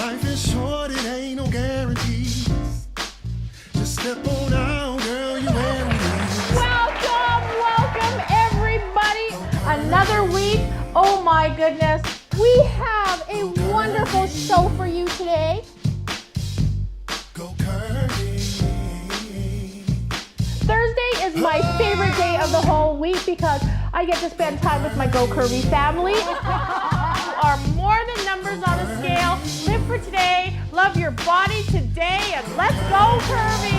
Life is short, it ain't no guarantees. Just step on out, girl, you wear me. Welcome, everybody. Another week. Oh my goodness. We have a wonderful show for you today. Go Curvy. Thursday is my favorite day of the whole week because I get to spend time with my Go Curvy family. You are more than numbers on a scale. Live for today, love your body today, and let's go curvy.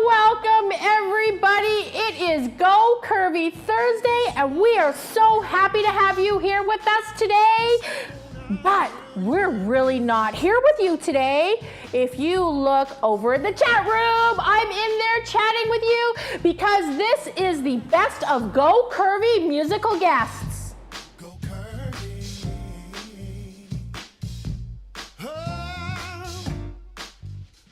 Welcome everybody. It is Go Curvy Thursday and we are so happy to have you here with us today. But we're really not here with you today. If you look over in the chat room, I'm in there chatting with you because this is the best of Go Curvy musical guests. Go Curvy. Oh,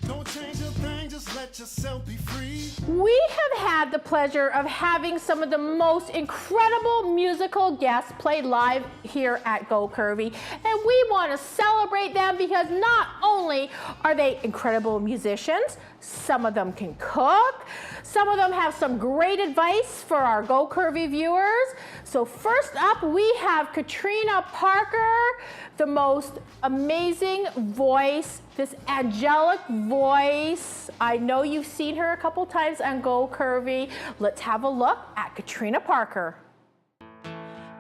don't change a thing, just let yourself be free. We have had the pleasure of having some of the most incredible musical guests play live here at Go Curvy, and we want to celebrate them because not only are they incredible musicians, some of them can cook, some of them have some great advice for our Go Curvy viewers. So first up, we have Katrina Parker, the most amazing voice, this angelic voice. I know you've seen her a couple times on Go Curvy. Let's have a look at Katrina Parker.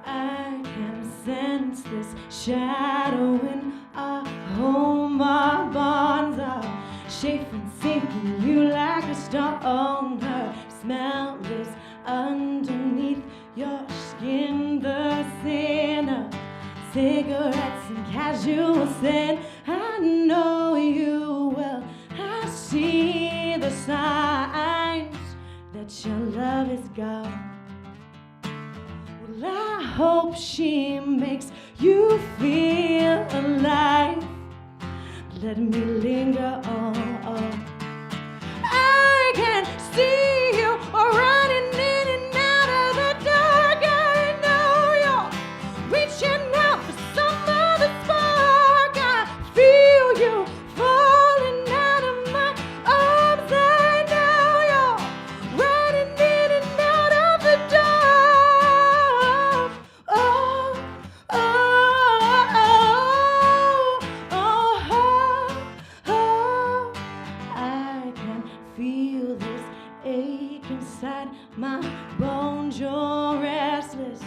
I can sense this shadow in our home. Our bonds are shaping, sinking you like a stone. Her smell is underneath your skin. The sin of cigarettes and casual sin. I know you well. I see the signs that your love is gone. Well, I hope she makes you feel alive. Let me linger on. I can see you running in and out of the dark. I know you're reaching out for some other spark. I feel you falling out of my arms. I know you're running in and out of the dark. Oh, oh, oh, oh, oh. I can feel this ache inside my bones. You're restless,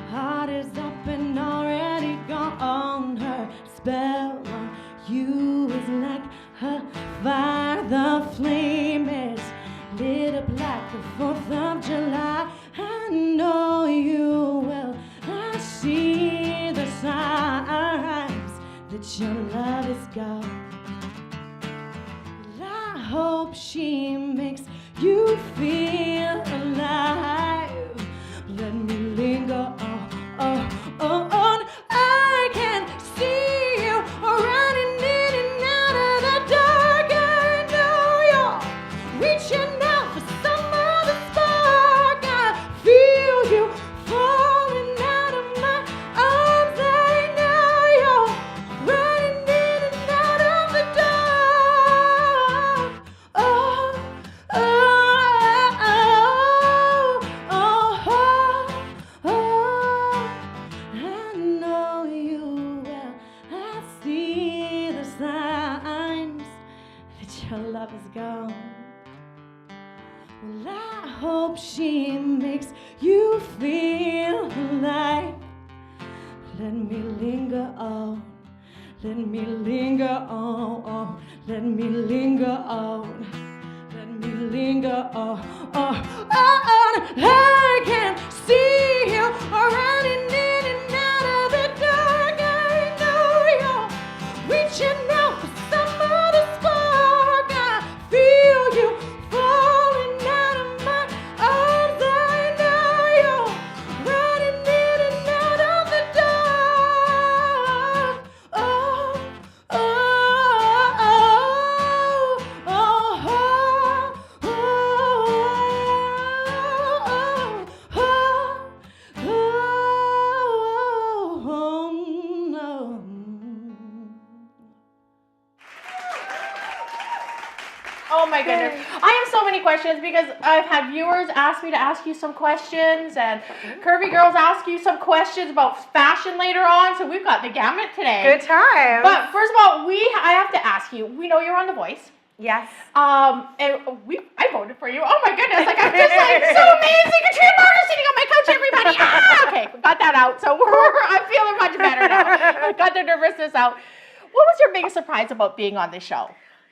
heart is up and already gone. Her spell on you is like her fire. The flame is lit up like the 4th of July. I know you well. I see the signs that your love is gone. Well, I hope she makes you feel alive. Let me linger on. I can see you running in and out of the dark. I know you're reaching out for some other spark. I feel you falling out of my arms. I know you're running in and out of the dark. Oh, oh, oh, oh, oh. I know you well. I see the signs that your love is gone. Well, I hope she makes you feel alive. Let me linger on. Let me linger on. Let me linger on. Let me linger on. I can see you running in and out of the dark. I know you're reaching out for some other spark. I feel you falling out of my arms. I know you're running in and out of the dark. Oh, oh, oh, oh, oh. Oh my goodness. I have so many questions because I've had viewers ask me to ask you some questions and curvy girls ask you some questions about fashion later on. So we've got the gamut today. Good time. But first of all, I have to ask you, we know you're on The Voice. Yes. And I voted for you. Oh my goodness. Like, I'm just like, so amazing. Katrina Parker sitting on my couch, everybody. Okay, got that out. So I'm feeling much better now. I got the nervousness out. What was your biggest surprise about being on this show?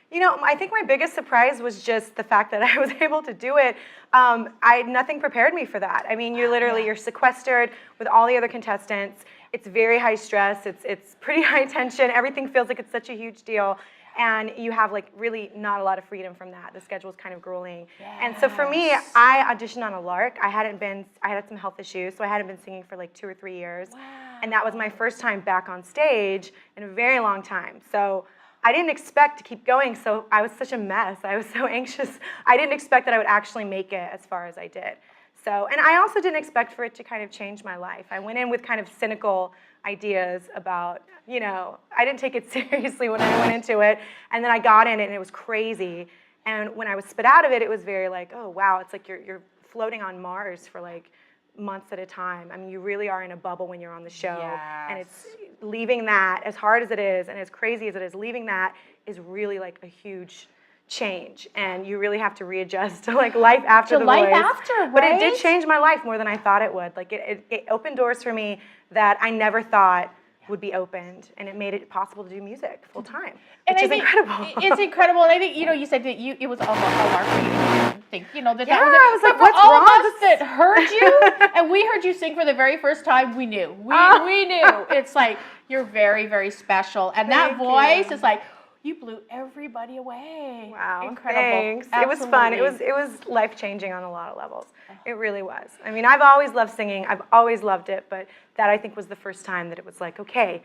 You know, I think my biggest surprise was just the fact that I was able to do it. Nothing prepared me for that. I mean, you're sequestered with all the other contestants. It's very high stress. It's pretty high tension. Everything feels like it's such a huge deal. And you have like really not a lot of freedom from that. The schedule is kind of grueling. Yes. And so for me, I auditioned on a lark. I had some health issues, so I hadn't been singing for like 2 or 3 years. Wow. And that was my first time back on stage in a very long time. So I didn't expect to keep going, so I was such a mess. I was so anxious. I didn't expect that I would actually make it as far as I did. So, and I also didn't expect for it to kind of change my life. I went in with kind of cynical ideas about, you know, I didn't take it seriously when I went into it, and then I got in it and it was crazy. And when I was spit out of it, it was very like, oh wow, it's like you're floating on Mars for like months at a time. I mean, you really are in a bubble when you're on the show. Yes. And it's leaving that, as hard as it is and as crazy as it is, leaving that is really like a huge change, and you really have to readjust to like life after The Voice. Right? But it did change my life more than I thought it would. Like it opened doors for me that I never thought would be opened, and it made it possible to do music full time, which is incredible. It's incredible, and I think, you know, you said that it was a lark for you. I think, you know, that yeah, that was I was like, what's all wrong? of us that heard you, and we heard you sing for the very first time, we knew. We knew. It's like, you're very, very special, and that voice is like, you blew everybody away. Wow, incredible. Thanks. Absolutely. It was fun. It was life-changing on a lot of levels. It really was. I mean, I've always loved singing. I've always loved it, but that I think was the first time that it was like, okay,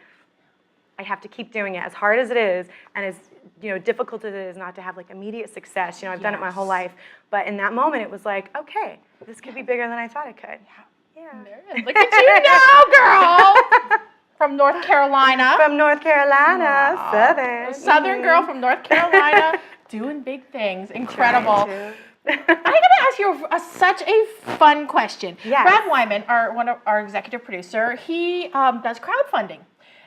I have to keep doing it, as hard as it is, and as, you know, difficult as it is not to have like immediate success. You know, I've done it my whole life, but in that moment, it was like, okay, this could be bigger than I thought it could. Yeah. Look at you now, girl. From North Carolina. From North Carolina, Southern girl from North Carolina, doing big things. Incredible. I'm going to ask you such a fun question. Yes. Brad Wyman, our executive producer, he does crowdfunding.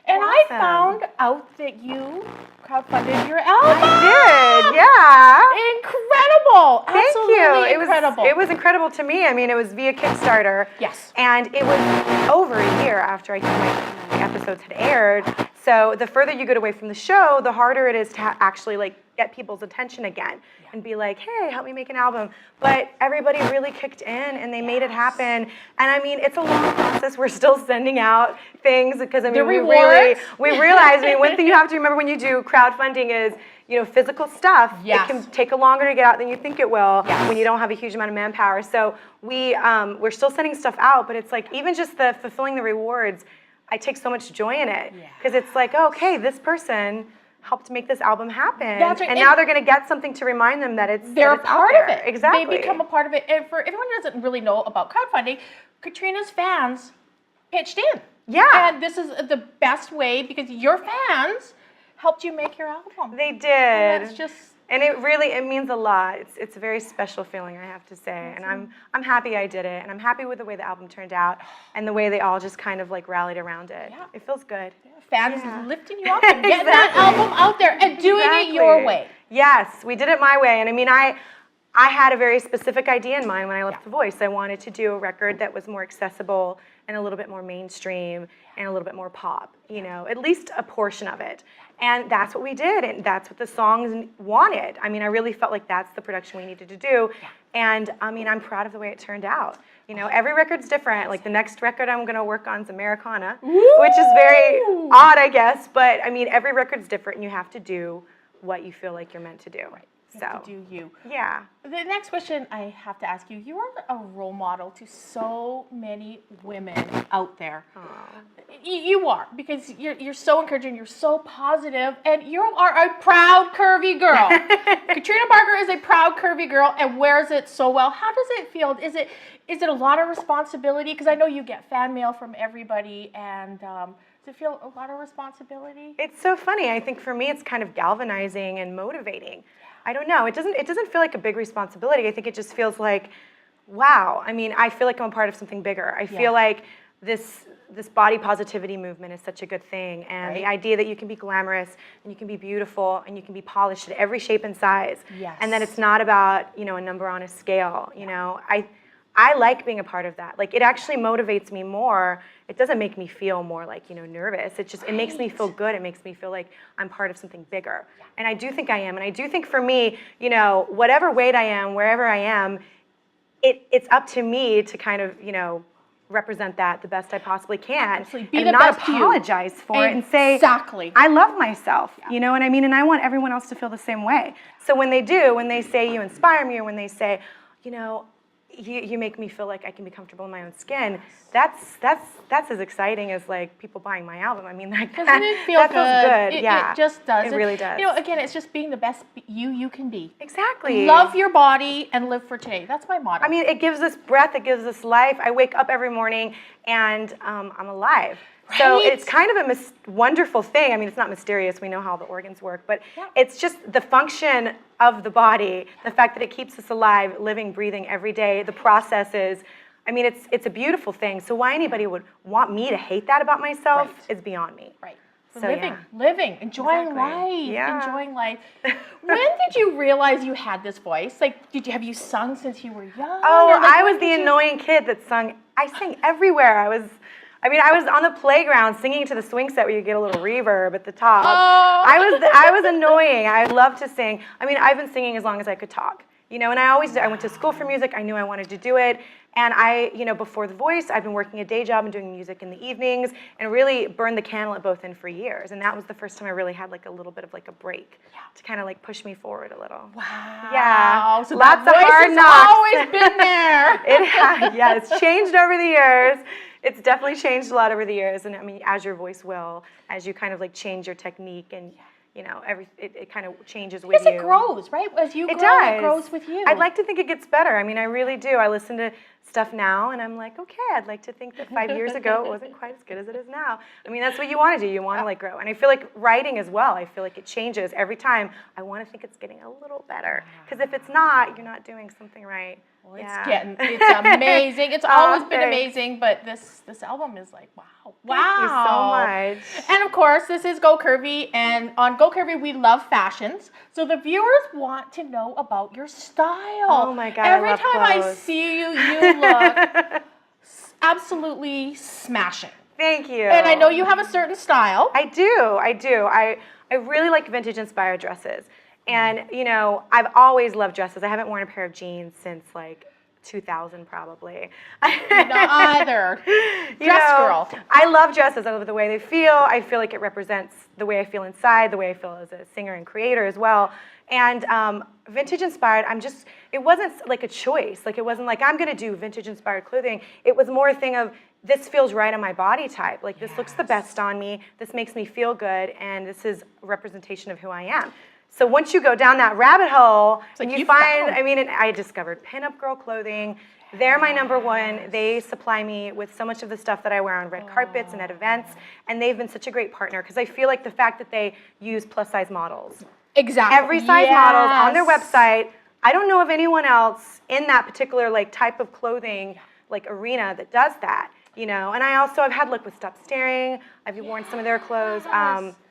And I found out that you crowdfunded your album. I did, yeah. Incredible. Absolutely incredible. It was incredible to me. I mean, it was via Kickstarter. Yes. And it was over a year after my episodes had aired. So the further you get away from the show, the harder it is to actually like get people's attention again and be like, hey, help me make an album. But everybody really kicked in and they made it happen. And I mean, it's a long process. We're still sending out things because I mean, we realize, I mean, one thing you have to remember when you do crowdfunding is, you know, physical stuff. Yes. It can take longer to get out than you think it will when you don't have a huge amount of manpower. So we're still sending stuff out, but it's like even just the fulfilling the rewards, I take so much joy in it because it's like, oh, okay, this person helped make this album happen. That's right. And now they're going to get something to remind them that they're a part of it. Exactly. They become a part of it. And for everyone who doesn't really know about crowdfunding, Katrina's fans pitched in. Yeah. And this is the best way because your fans helped you make your album. They did. And that's just... And it means a lot. It's a very special feeling, I have to say. And I'm happy I did it. And I'm happy with the way the album turned out and the way they all just kind of like rallied around it. Yeah. It feels good. Yeah. Fans lifting you up and getting that album out there and doing it your way. Yes, we did it my way. And I mean, I had a very specific idea in mind when I left The Voice. I wanted to do a record that was more accessible and a little bit more mainstream and a little bit more pop, you know, at least a portion of it. And that's what we did, and that's what the songs wanted. I mean, I really felt like that's the production we needed to do. And I mean, I'm proud of the way it turned out. You know, every record's different. Like the next record I'm gonna work on is Americana, which is very odd, I guess. But I mean, every record's different, and you have to do what you feel like you're meant to do. Right. You have to do you. Yeah. The next question I have to ask you, you are a role model to so many women out there. You are, because you're so encouraging, you're so positive, and you are a proud curvy girl. Katrina Parker is a proud curvy girl and wears it so well. How does it feel? Is it a lot of responsibility? Because I know you get fan mail from everybody, and does it feel a lot of responsibility? It's so funny. I think for me it's kind of galvanizing and motivating. I don't know. It doesn't feel like a big responsibility. I think it just feels like, wow. I mean, I feel like I'm a part of something bigger. I feel like this body positivity movement is such a good thing, and the idea that you can be glamorous and you can be beautiful and you can be polished at every shape and size, and that it's not about, you know, a number on a scale. You know, I like being a part of that. Like, it actually motivates me more. It doesn't make me feel more like, you know, nervous. It just, it makes me feel good. It makes me feel like I'm part of something bigger. And I do think I am. And I do think for me, you know, whatever weight I am, wherever I am, it's up to me to kind of, you know, represent that the best I possibly can. Be and the not best you. apologize for it and say, Exactly. I love myself. You know what I mean? And I want everyone else to feel the same way. So when they say you inspire me, or when they say, you know, you make me feel like I can be comfortable in my own skin, that's as exciting as like people buying my album. I mean, like, Doesn't it feel that feels good. It just does. It really does. You know, again, it's just being the best you can be. Exactly. Love your body and live for today. That's my motto. I mean, it gives us breath. It gives us life. I wake up every morning and I'm alive. Right? So it's kind of a wonderful thing. I mean, it's not mysterious. We know how the organs work, but it's just the function of the body, the fact that it keeps us alive, living, breathing every day, the processes. I mean, it's a beautiful thing. So why anybody would want me to hate that about myself is beyond me. Right. So, living, enjoying life, enjoying life. When did you realize you had this voice? Like, have you sung since you were young? Oh, like, I was the annoying kid that sung. I sang everywhere. I was on the playground singing to the swing set where you get a little reverb at the top. Oh. I was annoying. I loved to sing. I mean, I've been singing as long as I could talk. You know, and I went to school for music. I knew I wanted to do it. And you know, before The Voice, I've been working a day job and doing music in the evenings and really burned the candle at both ends for years. And that was the first time I really had like a little bit of like a break to kind of like push me forward a little. Wow. Yeah. So lots of hard knocks. It's always been there. It has. Yeah, it's changed over the years. It's definitely changed a lot over the years. And I mean, as your voice will, as you kind of like change your technique and you know, it kind of changes with you. Because it grows, right? As you grow, it grows with you. I'd like to think it gets better. I mean, I really do. I listen to stuff now, and I'm like, okay, I'd like to think that 5 years ago it wasn't quite as good as it is now. I mean, that's what you want to do. You want to like grow. And I feel like writing as well. I feel like it changes every time. I want to think it's getting a little better. Because if it's not, you're not doing something right. Well, it's amazing. It's always been amazing, but this album is like, wow. Thank you so much. And of course, this is Go Curvy, and on Go Curvy, we love fashions. So the viewers want to know about your style. Oh my God, Every I love time clothes. I see you, you look absolutely smashing. Thank you. And I know you have a certain style. I do. I really like vintage inspired dresses. And, you know, I've always loved dresses. I haven't worn a pair of jeans since, like, 2000 probably. Not either. Girl. I love dresses. I love the way they feel. I feel like it represents the way I feel inside, the way I feel as a singer and creator as well. And vintage inspired, it wasn't like a choice. Like, it wasn't like, I'm going to do vintage inspired clothing. It was more a thing of, this feels right on my body type. Like, this looks the best on me. This makes me feel good. And this is a representation of who I am. So once you go down that rabbit hole, and you find, I mean, I discovered pinup girl clothing. They're my number one. They supply me with so much of the stuff that I wear on red carpets and at events. And they've been such a great partner because I feel like the fact that they use plus size models. Exactly. Every size models on their website. I don't know of anyone else in that particular like type of clothing like arena that does that. You know, and I've had luck with Stop Staring. I've worn some of their clothes.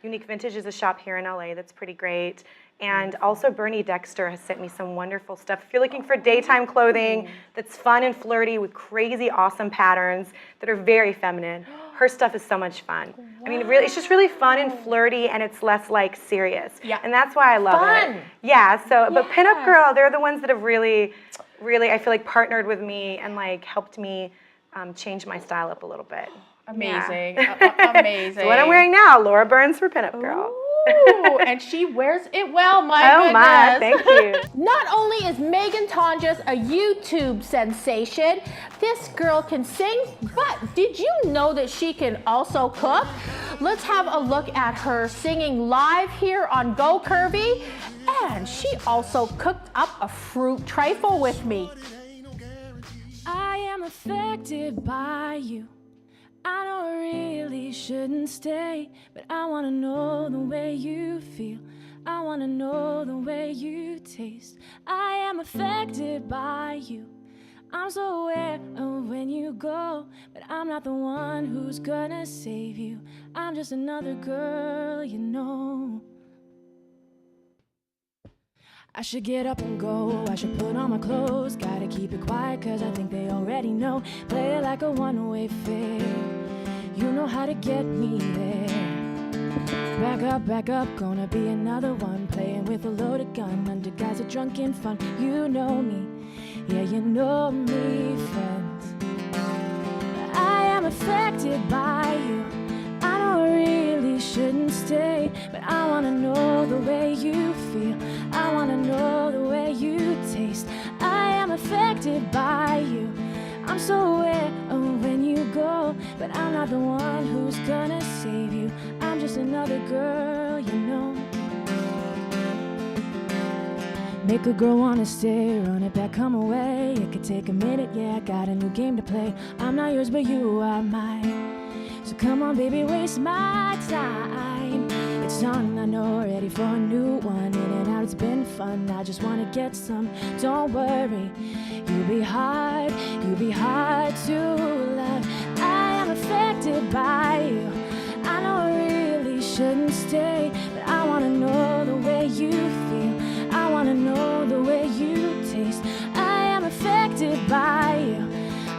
Unique Vintage is a shop here in LA that's pretty great. And also Bernie Dexter has sent me some wonderful stuff. If you're looking for daytime clothing that's fun and flirty with crazy awesome patterns that are very feminine, her stuff is so much fun. I mean, really, it's just really fun and flirty, and it's less like serious. Yeah. And that's why I love it. Yeah. So, but Pinup Girl, they're the ones that have really, I feel like partnered with me and like helped me change my style up a little bit. Amazing. Yeah. Amazing. So what I'm wearing now, Laura Burns for Pinup Girl. Ooh, and she wears it well, my goodness. Oh my, thank you. Not only is Meghan Tonjes a YouTube sensation, this girl can sing, but did you know that she can also cook? Let's have a look at her singing live here on Go Curvy. And she also cooked up a fruit trifle with me. I am affected by you. I know I really shouldn't stay, but I wanna know the way you feel. I wanna know the way you taste. I am affected by you. I'm so aware of when you go, but I'm not the one who's gonna save you. I'm just another girl, you know. I should get up and go, I should put on my clothes. Gotta keep it quiet cause I think they already know. Play it like a one-way fare. You know how to get me there. Back up, gonna be another one. Playing with a loaded gun under guise of drunken fun. You know me, yeah, you know me, friends. I am affected by you. I know I really shouldn't stay, but I wanna know the way you feel. I wanna know the way you taste. I am affected by you. I'm so aware of when you go, but I'm not the one who's gonna save you. I'm just another girl, you know. Make a girl wanna stay, run it back, come away. It could take a minute, yeah, I got a new game to play. I'm not yours, but you are mine. So come on, baby, waste my time. It's on, I know, ready for a new one. In and out, it's been fun. I just wanna get some. Don't worry, you'll be hard to love. I am affected by you. I know I really shouldn't stay, but I wanna know the way you feel. I wanna know the way you taste. I am affected by you.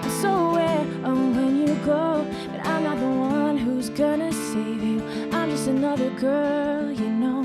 I'm so aware of when you go, but I'm not the one who's gonna save you. I'm just another girl, you know.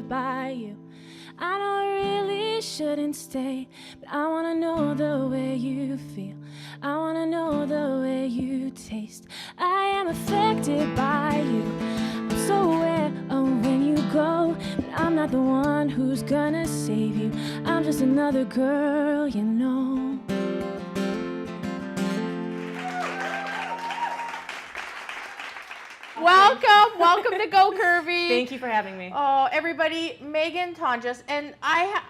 By you. I know I really shouldn't stay, but I wanna know the way you feel. I wanna know the way you taste. I am affected by you. I'm so aware of when you go, but I'm not the one who's gonna save you. I'm just another girl, you know. Welcome to Go Curvy. Thank you for having me. Oh, everybody, Meghan, Tonjes, and I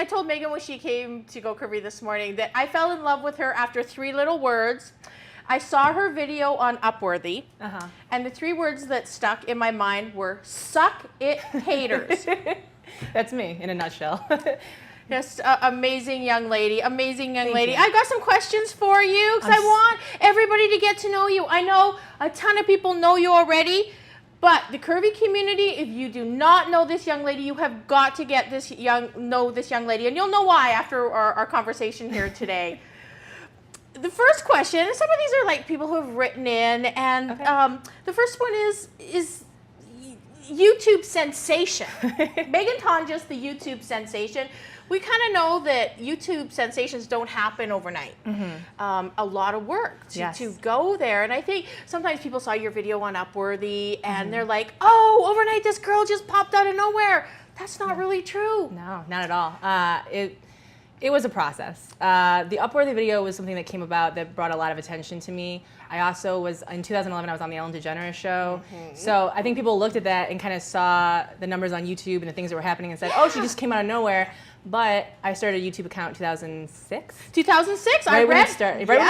told Meghan when she came to Go Curvy this morning that I fell in love with her after 3 little words. I saw her video on Upworthy, and the 3 words that stuck in my mind were "suck it, haters." That's me in a nutshell. Just amazing young lady, amazing young lady. I've got some questions for you because I want everybody to get to know you. I know a ton of people know you already, but the curvy community, if you do not know this young lady, you have got to get know this young lady, and you'll know why after our conversation here today. The first question, and some of these are like people who have written in, and the first one is YouTube sensation. Meghan Tonjes, the YouTube sensation. We kind of know that YouTube sensations don't happen overnight. A lot of work to go there. And I think sometimes people saw your video on Upworthy and they're like, oh, overnight this girl just popped out of nowhere. That's not really true. No, not at all. It was a process. The Upworthy video was something that came about that brought a lot of attention to me. I also was, in 2011, I was on the Ellen DeGeneres show. So I think people looked at that and kind of saw the numbers on YouTube and the things that were happening and said, oh, she just came out of nowhere. But I started a YouTube account in 2006. 2006, right when it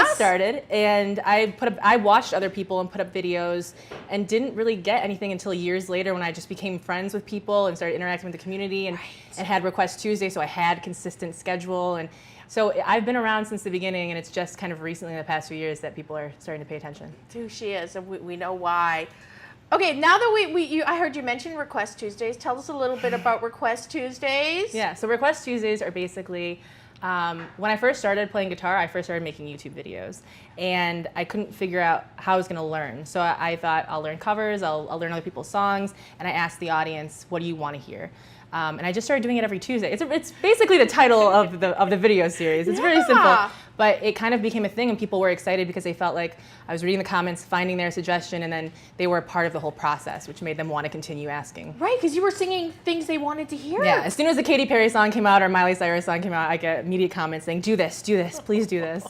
started, and I watched other people and put up videos, and didn't really get anything until years later when I just became friends with people and started interacting with the community and had Request Tuesday, so I had consistent schedule, and so I've been around since the beginning, and it's just kind of recently in the past few years that people are starting to pay attention. Who she is, and we know why. Okay, now that I heard you mention Request Tuesdays. Tell us a little bit about Request Tuesdays. Yeah, so Request Tuesdays are basically, when I first started playing guitar, I first started making YouTube videos. And I couldn't figure out how I was gonna learn. So I thought, I'll learn covers, I'll learn other people's songs, and I asked the audience, what do you wanna hear? And I just started doing it every Tuesday. It's basically the title of the video series. It's very simple, but it kind of became a thing, and people were excited because they felt like I was reading the comments, finding their suggestion, and then they were a part of the whole process, which made them want to continue asking. Right, because you were singing things they wanted to hear. Yeah, as soon as the Katy Perry song came out or Miley Cyrus song came out, I get immediate comments saying, do this, please do this.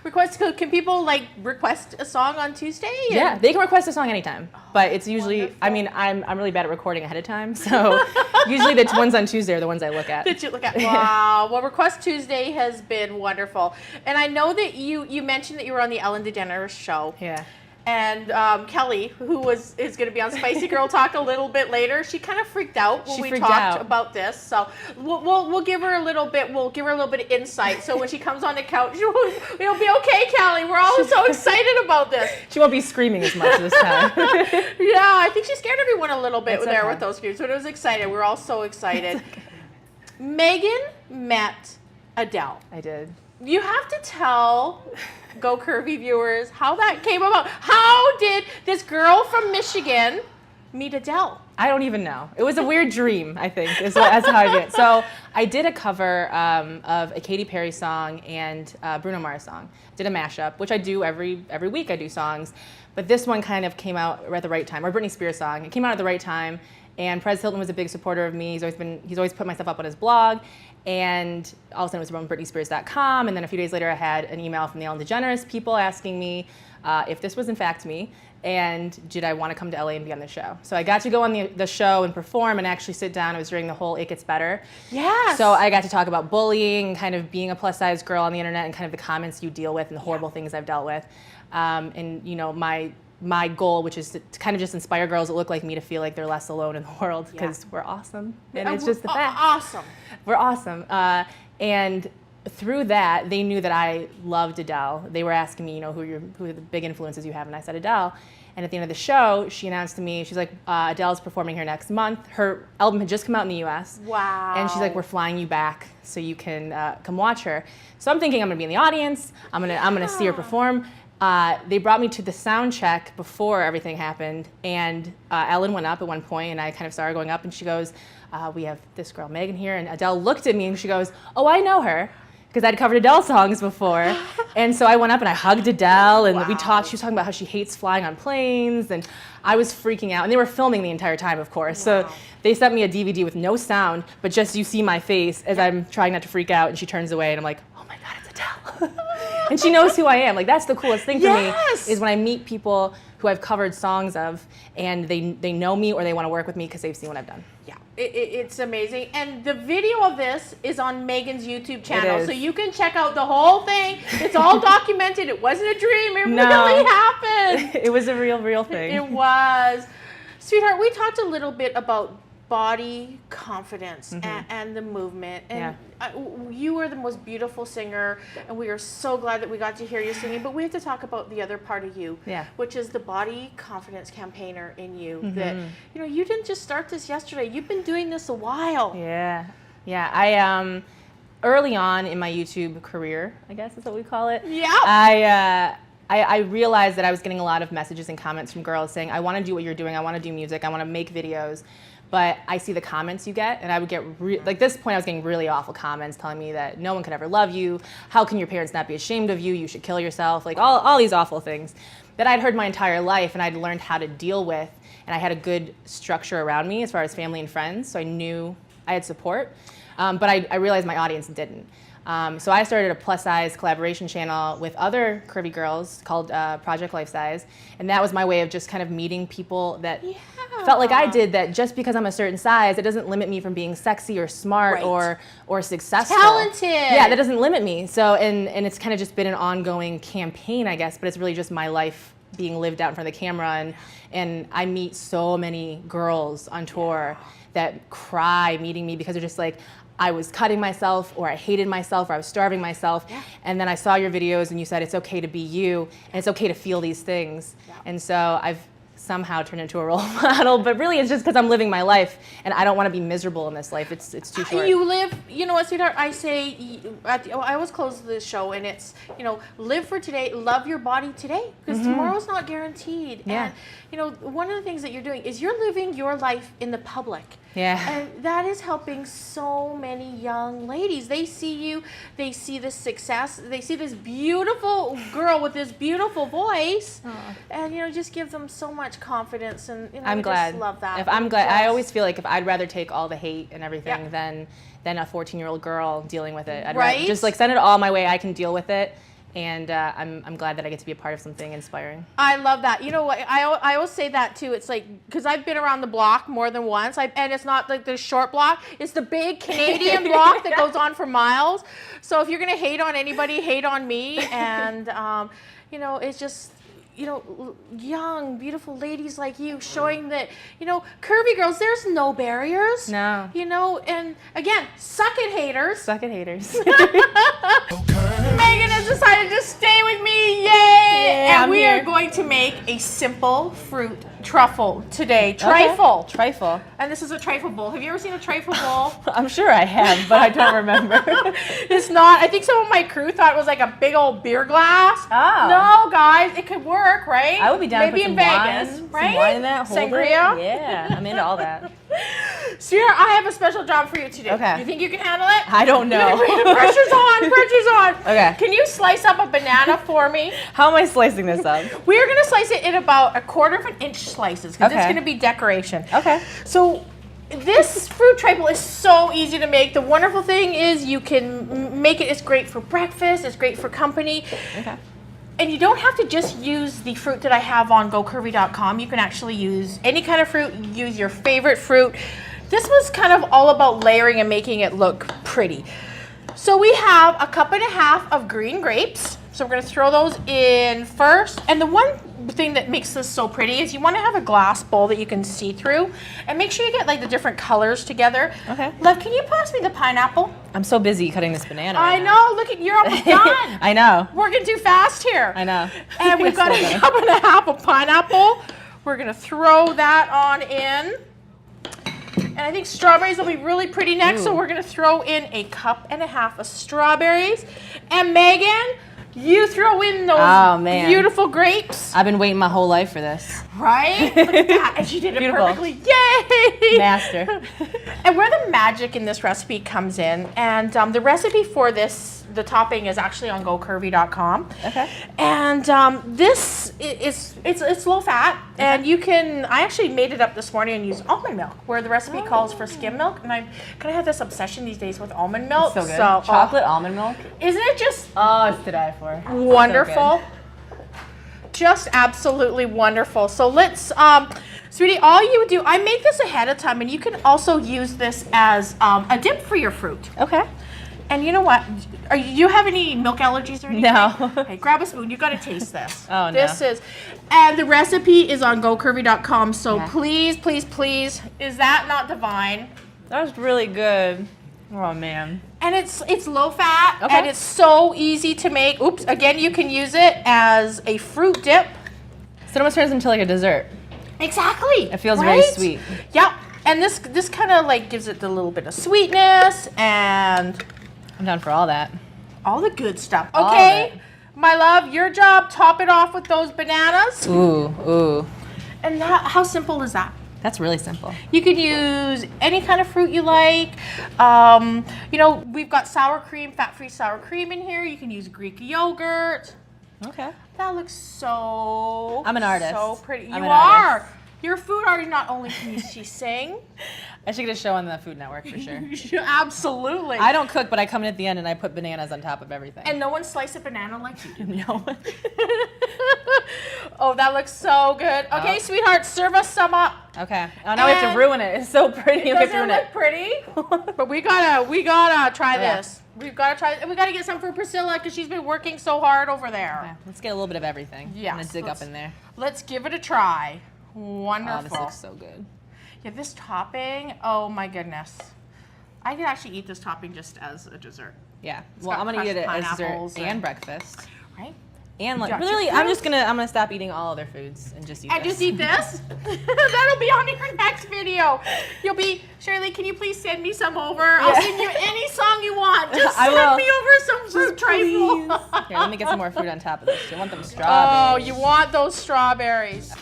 Can people like request a song on Tuesday? Yeah, they can request a song anytime, but it's usually, wonderful. I mean, I'm really bad at recording ahead of time, so usually the ones on Tuesday are the ones I look at. That you look at. Wow. Well, Request Tuesday has been wonderful, and I know that you mentioned that you were on the Ellen DeGeneres show. Yeah. And Kelly, who is going to be on Spicy Girl Talk a little bit later, she kind of freaked out when we talked about this. So we'll give her a little bit. We'll give her a little bit of insight. So when she comes on the couch, it'll be okay, Kelly. We're all so excited about this. She won't be screaming as much this time. Yeah, I think she scared everyone a little bit there with those screams, but it was exciting. We're all so excited. Okay. Meghan met Adele. I did. You have to tell Go Curvy viewers how that came about. How did this girl from Michigan meet Adele? I don't even know. It was a weird dream, I think, is how I did it. So I did a cover of a Katy Perry song and Bruno Mars song. I did a mashup, which I do every week. I do songs, but this one kind of came out at the right time, or Britney Spears song. It came out at the right time, and Perez Hilton was a big supporter of me. He's always put my stuff up on his blog. And all of a sudden it was from BritneySpears.com, and then a few days later I had an email from the Ellen DeGeneres people asking me if this was in fact me, and did I want to come to LA and be on the show. So I got to go on the show and perform and actually sit down. It was during the whole It Gets Better. Yes. So I got to talk about bullying, kind of being a plus-size girl on the internet, and kind of the comments you deal with and the horrible things I've dealt with. And you know, my goal, which is to kind of just inspire girls that look like me to feel like they're less alone in the world, because we're awesome, and it's just the fact. Awesome. We're awesome. And through that, they knew that I loved Adele. They were asking me, you know, who are the big influences you have, and I said Adele. And at the end of the show, she announced to me, she's like, Adele's performing here next month. Her album had just come out in the US. Wow. And she's like, we're flying you back so you can come watch her. So I'm thinking I'm gonna be in the audience. I'm gonna see her perform. They brought me to the sound check before everything happened, and Ellen went up at one point, and I kind of saw her going up, and she goes, we have this girl, Meghan, here, and Adele looked at me, and she goes, oh, I know her, because I'd covered Adele songs before, and so I went up, and I hugged Adele, and we talked. She was talking about how she hates flying on planes, and I was freaking out, and they were filming the entire time, of course, so they sent me a DVD with no sound, but just you see my face as I'm trying not to freak out, and she turns away, and I'm like, oh my God, it's Adele. And she knows who I am. Like, that's the coolest thing for me, is when I meet people who I've covered songs of, and they know me or they want to work with me because they've seen what I've done. Yeah, it's amazing. And the video of this is on Meghan's YouTube channel, so you can check out the whole thing. It's all documented. It wasn't a dream. It really happened. It was a real thing. It was. Sweetheart, we talked a little bit about body confidence and the movement, and you are the most beautiful singer, and we are so glad that we got to hear you singing, but we have to talk about the other part of you, which is the body confidence campaigner in you. That, you know, you didn't just start this yesterday. You've been doing this a while. Yeah. I early on in my YouTube career, I guess is what we call it, I realized that I was getting a lot of messages and comments from girls saying, I want to do what you're doing, I want to do music, I want to make videos. But I see the comments you get, and I would get, like this point I was getting really awful comments telling me that no one could ever love you, how can your parents not be ashamed of you, you should kill yourself, like all these awful things that I'd heard my entire life, and I'd learned how to deal with, and I had a good structure around me as far as family and friends, so I knew I had support, but I realized my audience didn't. So I started a plus-size collaboration channel with other curvy girls called Project Life Size, and that was my way of just kind of meeting people that felt like I did, that just because I'm a certain size, it doesn't limit me from being sexy or smart or successful. Talented! Yeah, that doesn't limit me. So, and it's kind of just been an ongoing campaign, I guess, but it's really just my life being lived out in front of the camera, and I meet so many girls on tour that cry meeting me because they're just like, I was cutting myself, or I hated myself, or I was starving myself, and then I saw your videos and you said it's okay to be you, and it's okay to feel these things. And so I've somehow turn into a role model, but really it's just because I'm living my life and I don't want to be miserable in this life. It's too short. You live, you know what, sweetheart, I say, I always close the show and it's, you know, live for today, love your body today, because tomorrow's not guaranteed. Yeah. And, you know, one of the things that you're doing is you're living your life in the public. Yeah. And that is helping so many young ladies. They see you, they see the success, they see this beautiful girl with this beautiful voice, and, you know, just give them so much confidence. And, you know, I'm I glad. just love that. If I'm glad, I always feel like if I'd rather take all the hate and everything Yeah. than a 14-year-old girl dealing with it. I'd Right? rather just like send it all my way. I can deal with it. And I'm glad that I get to be a part of something inspiring. I love that. You know what? I always say that too. It's like, because I've been around the block more than once, and it's not like the short block. It's the big Canadian block that goes on for miles. So if you're gonna hate on anybody, hate on me. And you know, it's just, you know, young, beautiful ladies like you showing that, you know, curvy girls, there's no barriers. No. You know, and again, suck it, haters. Suck it, haters. Meghan has decided to stay with me, yay! Yeah, and we I'm are here. going to make a simple fruit truffle today. Trifle. Okay. Trifle. And this is a trifle bowl. Have you ever seen a trifle bowl? I'm sure I have, but I don't remember. It's not. I think some of my crew thought it was like a big old beer glass. Oh. No, guys, it could work, right? I would be down Maybe to put in some Vegas, wine, right? Some wine in that. Hold Sangria. It. Yeah, I'm into all that. Sweetheart, I have a special job for you today. Okay. You think you can handle it? I don't know. Pressure's on. Pressure's on. Okay. Can you slice up a banana for me? How am I slicing this up? We're gonna slice it in about 1/4 of an inch slices because it's Okay. gonna be decoration. Okay. So this fruit trifle is so easy to make. The wonderful thing is you can make it. It's great for breakfast. It's great for company. Okay. And you don't have to just use the fruit that I have on gocurvy.com. You can actually use any kind of fruit. Use your favorite fruit. This was kind of all about layering and making it look pretty. So we have 1.5 cups of green grapes. So we're gonna throw those in first. And the one thing that makes this so pretty is you wanna have a glass bowl that you can see through. And make sure you get like the different colors together. Okay. Love, can you pass me the pineapple? I'm so busy cutting this banana. I right now. know, look at, you're almost done. I know. Working too fast here. I know. And we've got Slow 1.5 down. cups of pineapple. We're gonna throw that on in. And I think strawberries will be really pretty next, so Ooh. we're gonna throw in 1.5 cups of strawberries. And Meghan, you throw in those Oh, man. beautiful grapes. I've been waiting my whole life for this. Right? Look at that. And she did it Beautiful. perfectly. Yay! Master. And where the magic in this recipe comes in, and the recipe for this, the topping is actually on gocurvy.com. Okay. And this it's low fat, and you can. I actually made it up this morning and used almond milk, where the recipe calls for skim milk, and I kind of have this obsession these days with almond milk. So good. So, Chocolate almond milk. isn't it just Oh, it's to die for. wonderful? Just absolutely wonderful. So let's, sweetie, all you would do, I make this ahead of time, and you can also use this as a dip for your fruit. Okay. And you know what? You have any milk allergies or anything? No. Okay, grab a spoon. You got to taste this. Oh, no. This is, and the recipe is on gocurvy.com. So Okay. please, please, please, is that not divine? That was really good. Oh man. And it's low fat, Okay. and it's so easy to make. Oops, again, you can use it as a fruit dip. So it almost turns into like a dessert. Exactly. It feels very right? sweet. Yep. And this kind of like gives it a little bit of sweetness and I'm down for all that. all the good stuff. All of Okay, it. my love, your job, top it off with those bananas. Ooh, ooh. And that, how simple is that? That's really simple. You can use any kind of fruit you like. You know, we've got sour cream, fat-free sour cream in here. You can use Greek yogurt. Okay. That looks so I'm an artist. So pretty. I'm You an are. artist. You're a food artist. Not only can she sing, I should get a show on the Food Network for sure. absolutely. I don't cook, but I come in at the end and I put bananas on top of everything. And no one sliced a banana like you do. no. Oh, that looks so good. Okay, Oh. sweetheart, serve us some up. Okay. Oh, now we have And- to ruin it. It's so pretty. We have Doesn't to it ruin look it. pretty? But we gotta try Yeah. this. We've gotta try, and we gotta get some for Priscilla because she's been working so hard over there. Okay, let's get a little bit of everything. I'm gonna Yes, dig let's- up in there. Let's give it a try. Oh, Wonderful. this looks so good. Yeah, this topping, oh my goodness. I could actually eat this topping just as a dessert, Yeah. It's Well, got I'm gonna eat it crushed as dessert pineapples and and- breakfast. right? And like, Gotcha. literally, I'm gonna stop eating all other foods and just eat And this. just eat this? That'll be on your next video. You'll be, Sherry Lee, can you please send me some over? I'll send you any song you want. Just I send will. me over some fruit trifle. Here, let me get some more fruit on top of this. You want them Oh, strawberries? you want those strawberries.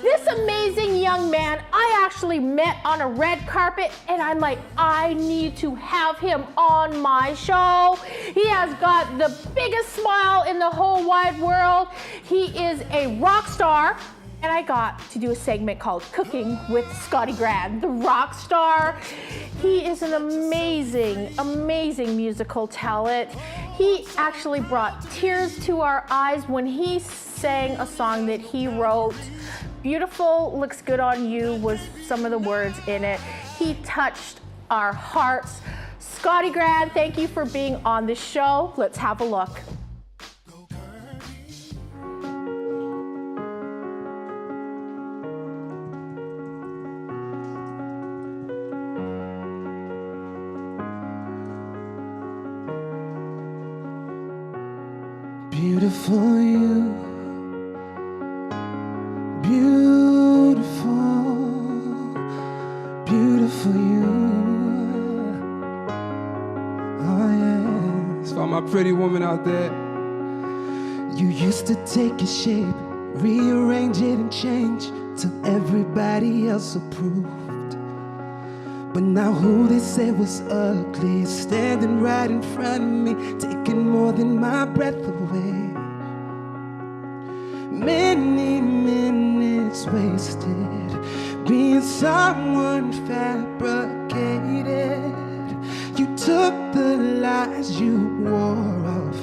This amazing young man, I actually met on a red carpet, and I'm like, I need to have him on my show. He has got the biggest smile in the whole wide world. He is a rock star, and I got to do a segment called Cooking with Scotty Grand, the rock star. He is an amazing, amazing musical talent. He actually brought tears to our eyes when he sang a song that he wrote. Beautiful Looks Good on You was some of the words in it. He touched our hearts. Scotty Grand, thank you for being on the show. Let's have a look. Go Curvy. Beautiful you. Beautiful, beautiful you. Oh yeah. It's for my pretty woman out there. You used to take your shape, rearrange it and change till everybody else approved. But now who they said was ugly is standing right in front of me, taking more than my breath away. Many minutes wasted being someone fabricated. You took the lies you wore off,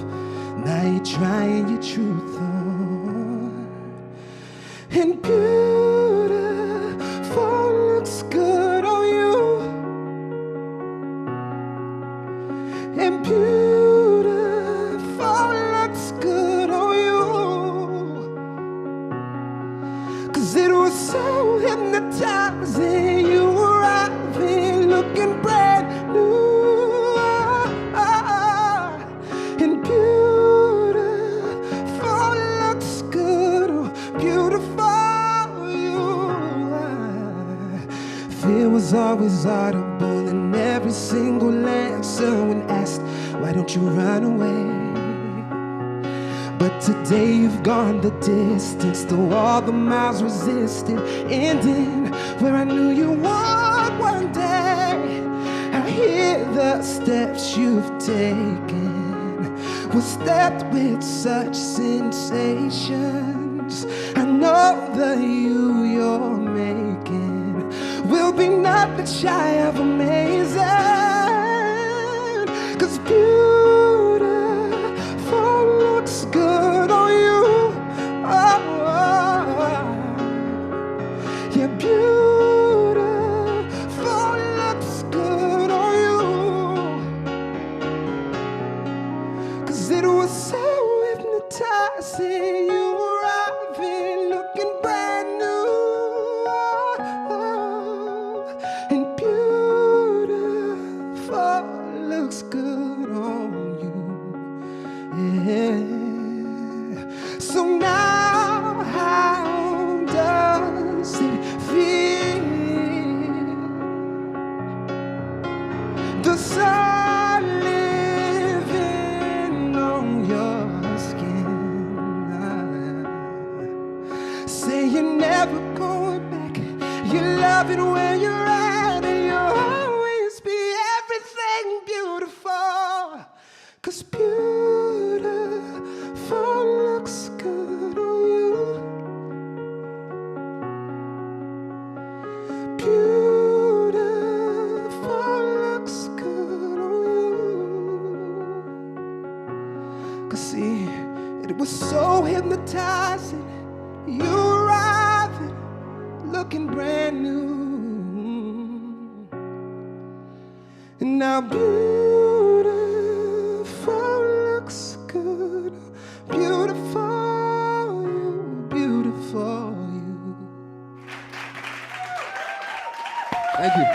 now you're trying your truth on. And beautiful looks good on you. And beautiful looks good on you. 'Cause it was so hypnotizing, you arriving looking brand new. And beautiful looks good, beautiful you. Fear was always audible in every single answer when asked, why don't you run away? But today you've gone the distance, though all the miles resisted, ending where I knew you would one day. I hear the steps you've taken were stepped with such sensations. I know the you're making will be nothing shy of amazing. 'Cause beautiful looks good on you. Oh, yeah, beautiful looks good on you. 'Cause it was so hypnotizing, you arriving looking brand new. And beautiful looks good on you. Yeah. So now how does it feel? The sun living on your skin. Say you're never going back, you love it where you're at, and you'll always be everything beautiful. 'Cause beautiful looks good on you. Beautiful looks good on you. 'Cause see, it was so hypnotizing, you arriving looking brand new. And now beautiful looks good, beautiful you, beautiful you. Thank you.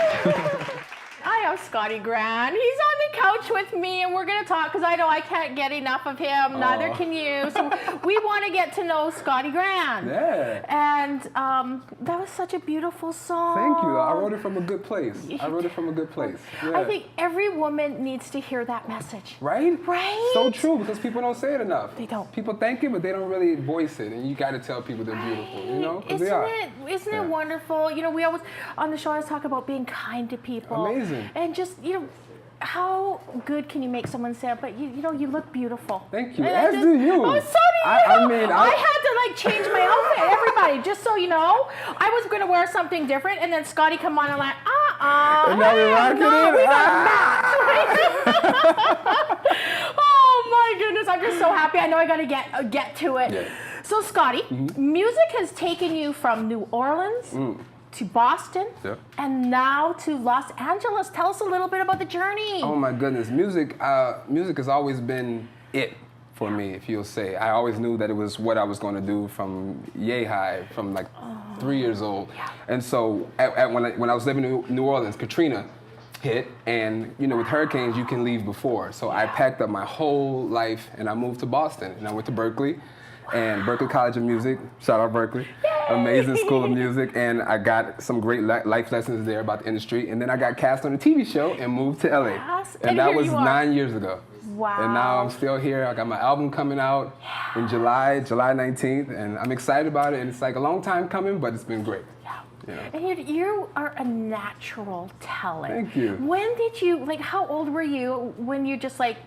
I have Scotty Grand. He's on the the couch with me, and we're going to talk because I know I can't get enough of him. Neither can you. So we want to get to know Scotty Grand. Yeah. And that was such a beautiful song. Thank you. I wrote it from a good place. Yeah. I think every woman needs to hear that message. Right? Right? So true, because people don't say it enough. They don't. People thank it, but they don't really voice it, and you got to tell people they're beautiful, you know? 'Cause they are. Isn't it wonderful? You know, we always, on the show, I always talk about being kind to people. Amazing. And just, you know, how good can you make someone say, but you know, you look beautiful. Thank you. And As do you. Oh, so do you. I had to like change my outfit, everybody, just so you know. I was going to wear something different, and then Scotty come on and like, And now we're rocking it. we got matched. Oh my goodness, I'm just so happy. I know I got to get to it. Yeah. So Scotty, music has taken you from New Orleans to Boston, and now to Los Angeles. Tell us a little bit about the journey. Oh my goodness, music has always been it for me, if you'll say. I always knew that it was what I was going to do from yay high, from like 3 years old. Yeah. And so when I was living in New Orleans, Katrina hit, and you know, with hurricanes you can leave before. So I packed up my whole life and I moved to Boston, and I went to Berkeley. And Berkeley College of Music, shout out Berkeley, amazing school of music, and I got some great life lessons there about the industry, and then I got cast on a TV show and moved to LA. Yes. And that was 9 years ago. Wow. And now I'm still here. I got my album coming out in July 19th, and I'm excited about it, and it's like a long time coming, but it's been great. You know? And you are a natural talent. Thank you. When did you, like, how old were you when you just like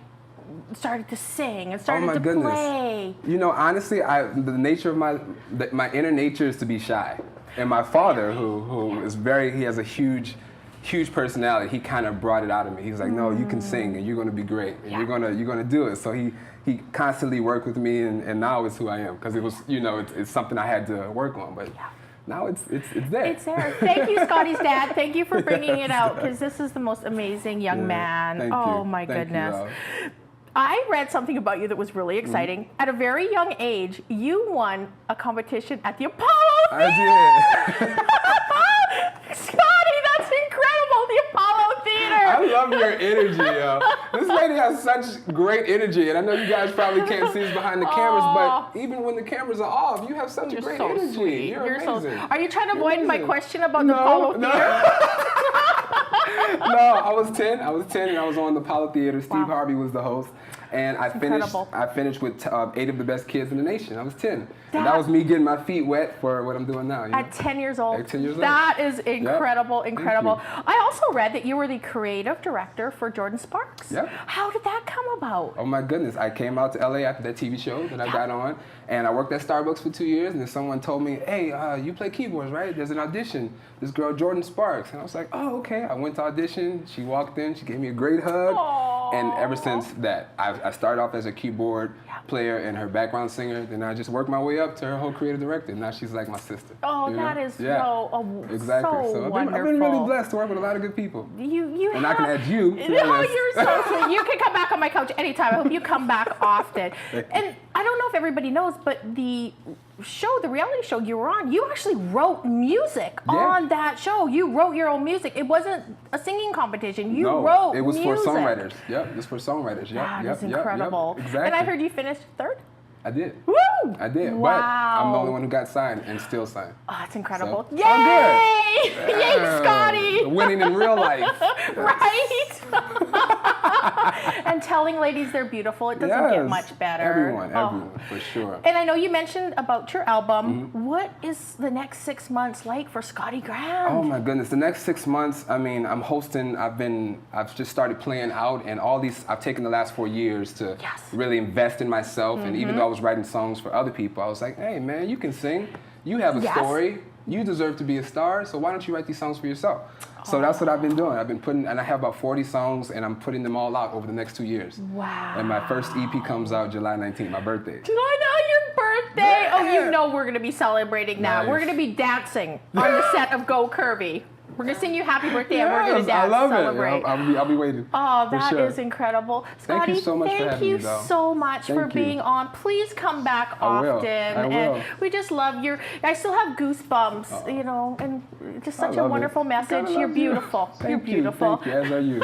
started to sing and started to play? You know, honestly, the nature of my inner nature is to be shy. And my father, who is he has a huge personality, he kind of brought it out of me. He was like, no, you can sing and you're going to be great and you're going to do it. So he constantly worked with me, and now it's who I am, because it was, you know, it's something I had to work on, but now it's there. It's there. Thank you, Scotty's dad. Thank you for bringing it out, because this is the most amazing young man. Thank oh you. My Thank goodness. you, I read something about you that was really exciting. At a very young age, you won a competition at the Apollo Theater. I did. Scotty, that's incredible, the Apollo Theater. I love your energy, yo. This lady has such great energy, and I know you guys probably can't see us behind the cameras, but even when the cameras are off, you have such a great energy. Sweet. You're amazing. Are you trying to avoid my question about the Apollo Theater? No, I was 10, and I was on the Apollo Theater. Steve Harvey was the host. And I finished with 8 of the best kids in the nation. I was 10. And that was me getting my feet wet for what I'm doing now. You know? At 10 years old? At 10 years old. That is incredible, incredible. Thank you. I also read that you were the creative director for Jordan Sparks. Yep. How did that come about? Oh my goodness. I came out to LA after that TV show that I got on, and I worked at Starbucks for 2 years, and then someone told me, hey, you play keyboards, right? There's an audition. This girl, Jordan Sparks. And I was like, oh, okay. I went to audition. She walked in. She gave me a great hug. Aww. And ever since that, I started off as a keyboard player and her background singer. Then I just worked my way up to her whole creative director. Now she's like my sister. Oh, you know? that is exactly. so I've wonderful. been really blessed to work with a lot of good people. You and have, I can add you. No, you're so sweet. You can come back on my couch anytime. I hope you come back often. And I don't know if everybody knows, but the reality show you were on, you actually wrote music on that show. You wrote your own music. It wasn't a singing competition. You wrote music. It was for songwriters. Yep, it was for songwriters. That is incredible. Yep, exactly. And I heard you finished third? I did. Woo! I did. Wow. But I'm the only one who got signed and still signed. Oh, that's incredible. So, Yay! I'm good. Yay, Scotty! Winning in real life. Right? And telling ladies they're beautiful, it doesn't get much better. Everyone, for sure. And I know you mentioned about your album. What is the next 6 months like for Scotty Grand? Oh my goodness, the next 6 months, I mean, I'm hosting, I've just started playing out, and I've taken the last 4 years to really invest in myself, and even though I was writing songs for other people, I was like, hey man, you can sing, you have a story, you deserve to be a star, so why don't you write these songs for yourself? So that's what I've been doing. And I have about 40 songs, and I'm putting them all out over the next 2 years. Wow. And my first EP comes out July 19th, my birthday. I know your birthday. Yeah. Oh, you know we're going to be celebrating now. Nice. We're going to be dancing on the set of Go Curvy. We're going to sing you happy birthday, and we're going to dance, I love celebrate. It. I'll be waiting. Oh, that is incredible. Scotty, thank you so much for having me, thank you so much for being on. Please come back often. I will. And we just love I still have goosebumps, you know, and just such a wonderful message. You're beautiful. You're beautiful. Thank you, as are you.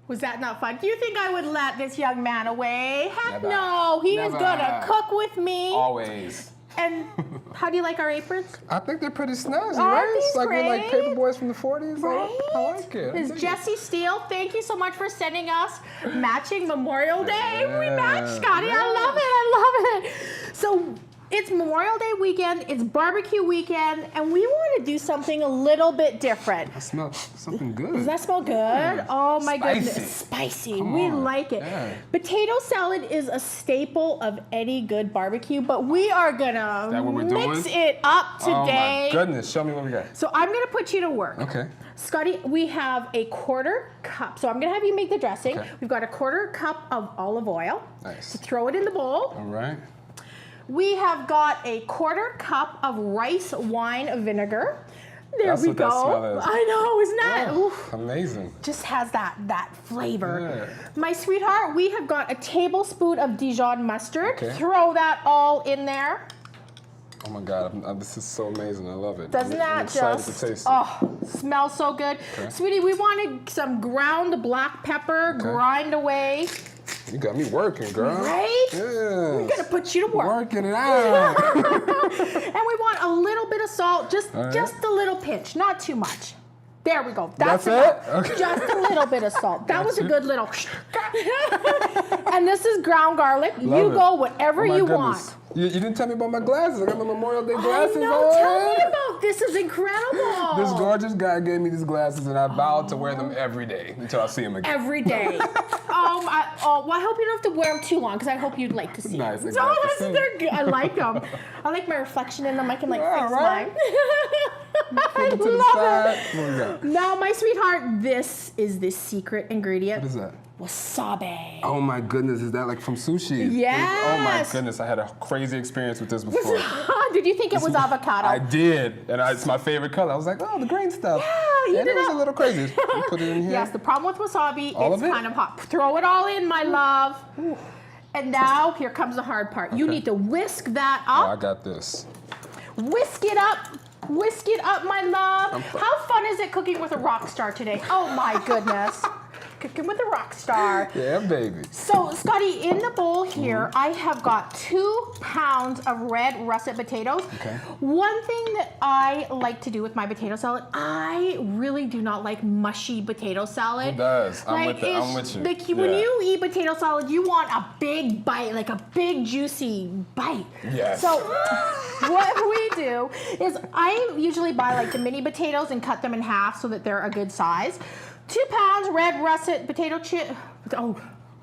Was that not fun? Do you think I would let this young man away? Heck Never. no, he is Never. gonna cook with me. Always. And how do you like our aprons? I think they're pretty snazzy, Aren't right? these It's like we're like great? paper boys from the 40s. Right? I like it. I Is dig it. Jesse Steele, thank you so much for sending us matching Memorial Day. We Yeah, matched, Scotty. yeah. I love it. So it's Memorial Day weekend, it's barbecue weekend, and we want to do something a little bit different. I smell something good. Does that smell good? Oh my Spicy. goodness. Spicy. Come We on. like it. Yeah. Potato salad is a staple of any good barbecue, but we are gonna that what we're mix doing? it up today. Oh my goodness, show me what we got. So I'm gonna put you to work. Okay. Scotty, we have a 1/4 cup. So I'm gonna have you make the dressing. Okay. We've got a 1/4 cup of olive oil. Nice. So throw it in the bowl. All right. We have got a 1/4 cup of rice wine vinegar. There That's we what go. that smell is. I know, isn't that? Oh, Oof. amazing. Just has that flavor. Yeah. My sweetheart, we have got a tablespoon of Dijon mustard. Okay. Throw that all in there. Oh my God, this is so amazing. I love it. Doesn't I'm that excited just, to taste it. oh, smells so good. Okay. Sweetie, we wanted some ground black pepper, grind away. You got me working, girl. Right? Yeah. We're gonna put you to work. Working it out. And we want a little bit of salt, just All right. just a little pinch, not too much. There we go. That's enough. it? Okay. Just a little bit of salt. That was a it. good little. And this is ground garlic. Love you it. go whatever Oh my you goodness. want. You didn't tell me about my glasses. I got my Memorial Day glasses I know. on. Tell me about this. Is incredible. This gorgeous guy gave me these glasses, and I vowed to wear them every day until I see him again. Every day. Well, I hope you don't have to wear them too long because I hope you'd like to see Nice, them. exactly. They're good. I like them. I like my reflection in them. I can Yeah, fix right? mine. I Put them to the love side. it. What we got? Now, my sweetheart, this is the secret ingredient. What is that? Wasabi. Oh my goodness, is that like from sushi? Yes. Oh my goodness, I had a crazy experience with this before. Did you think it was avocado? I did, and it's my favorite color. I was like, oh, the green stuff. Yeah, eat and it it was up. a little crazy. You put it in here. Yes, the problem with wasabi, All it's of it? kind of hot. Throw it all in, my love. And now, here comes the hard part. You Okay. need to whisk that Oh, I up. got this. Whisk it up. Whisk it up, my love. How fun is it cooking with a rock star today? Oh my goodness. Cooking with a rock star. Yeah, baby. So, Scotty, in the bowl here, I have got 2 pounds of red russet potatoes. Okay. One thing that I like to do with my potato salad, I really do not like mushy potato salad. Who does? I'm with you. Like, when Yeah. you eat potato salad, you want a big bite, like a big juicy bite. Yes. So what we do is I usually buy like the mini potatoes and cut them in half so that they're a good size. 2 pounds red russet potato chip. Oh,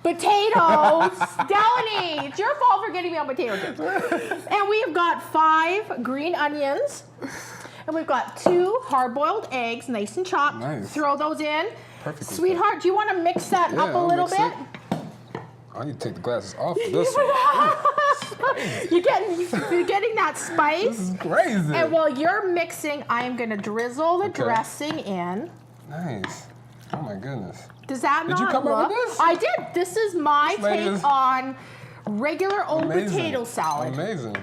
potatoes. Delaney, it's your fault for getting me on potato chips. And we've got 5 green onions. And we've got 2 hard-boiled eggs, nice and chopped. Nice. Throw those in. Perfectly Sweetheart, do you want to mix that Yeah, up a I'll little mix bit? it. I need to take the glasses off for this one. You're getting that spice. This is crazy. And while you're mixing, I am going to drizzle the Okay. dressing in. Nice. Oh my goodness. Does that Did not you come look? up with this? I did. This is my This lady take is- on regular old Amazing. potato salad. Amazing.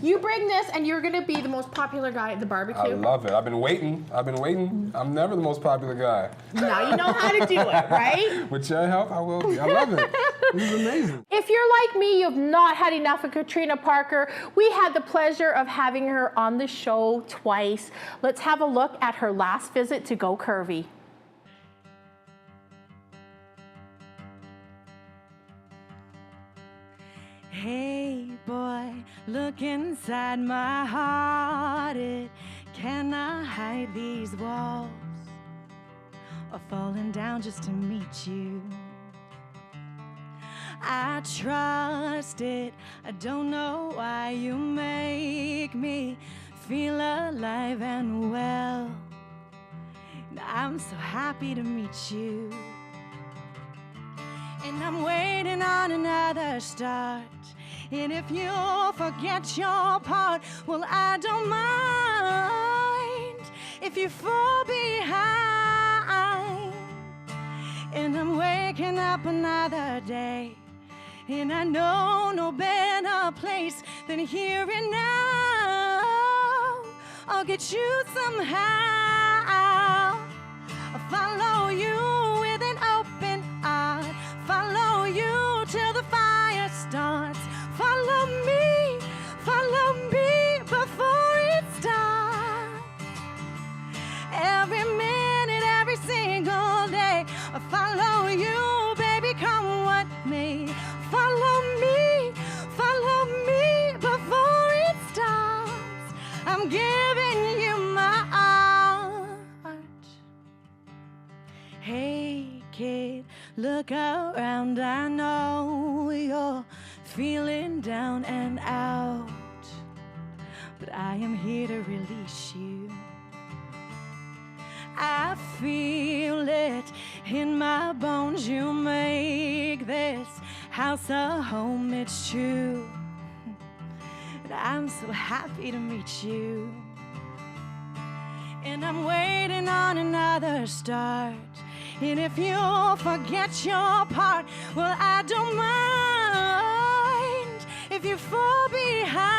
You bring this, and you're going to be the most popular guy at the barbecue. I love it. I've been waiting. I'm never the most popular guy. Now you know how to do it, right? With your help, I will be. I love it. This is amazing. If you're like me, you've not had enough of Katrina Parker. We had the pleasure of having her on the show twice. Let's have a look at her last visit to Go Curvy. Hey boy, look inside my heart. Can I hide these walls? Or falling down just to meet you? I trust it. I don't know why you make me feel alive and well. And I'm so happy to meet you. And I'm waiting on another start. And if you forget your part, well, I don't mind if you fall behind. And I'm waking up another day, and I know no better place than here and now. I'll get you somehow. I'll follow you with an open starts. Follow me before it starts. Every minute, every single day, follow you, baby, come what may. Follow me before it starts. I'm giving you my heart. Hey kid, look around, I know you're feeling down and out, but I am here to release you. I feel it in my bones. You make this house a home, it's true. And I'm so happy to meet you. And I'm waiting on another start. And if you forget your part, well, I don't mind if you fall behind.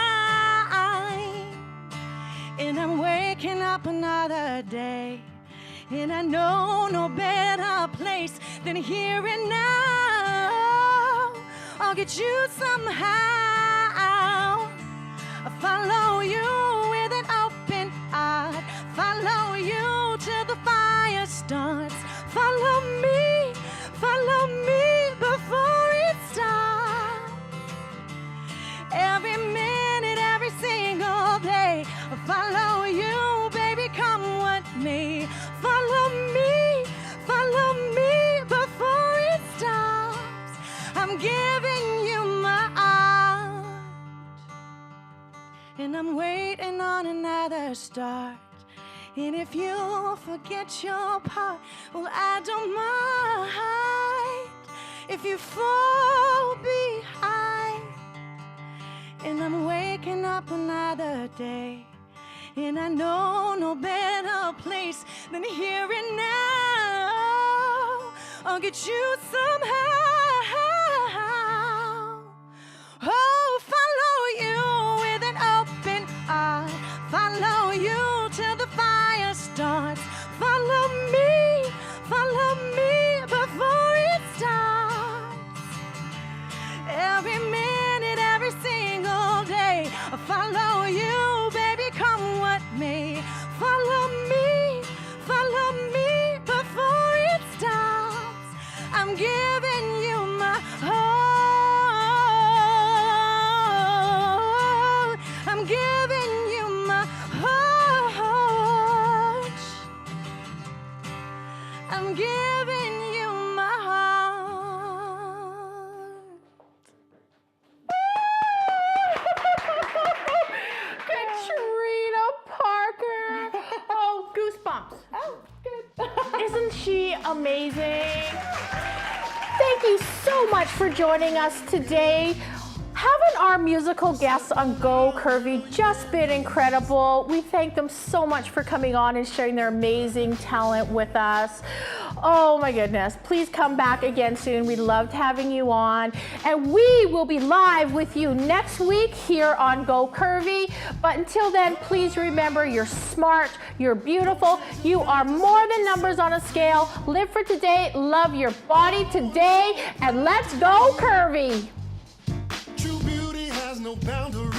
And I'm waking up another day, and I know no better place than here and now. I'll get you somehow. I'll follow you with an open eye. Follow you till the fire starts. Follow me before it starts. Every minute, every single day, follow you, baby, come what may. Follow me before it stops. I'm giving you my heart, and I'm waiting on another start. And if you forget your part, well, I don't mind if you fall behind. And I'm waking up another day, and I know no better place than here and now. I'll get you somehow. Oh, follow you with an open eye. Follow you till the fire starts. Follow me before it starts. Every minute, every single day, follow you, baby, come what may. Follow me before it stops. I'm giving you my heart. I'm giving you my heart. I'm giving you my heart. Katrina Parker. Oh, goosebumps. Oh, good. Isn't she amazing? Thank you so much for joining us today. Haven't our musical guests on Go Curvy just been incredible? We thank them so much for coming on and sharing their amazing talent with us. Oh my goodness, please come back again soon. We loved having you on. And we will be live with you next week here on Go Curvy. But until then, please remember you're smart, you're beautiful, you are more than numbers on a scale. Live for today, love your body today, and let's go curvy. True beauty has no boundaries.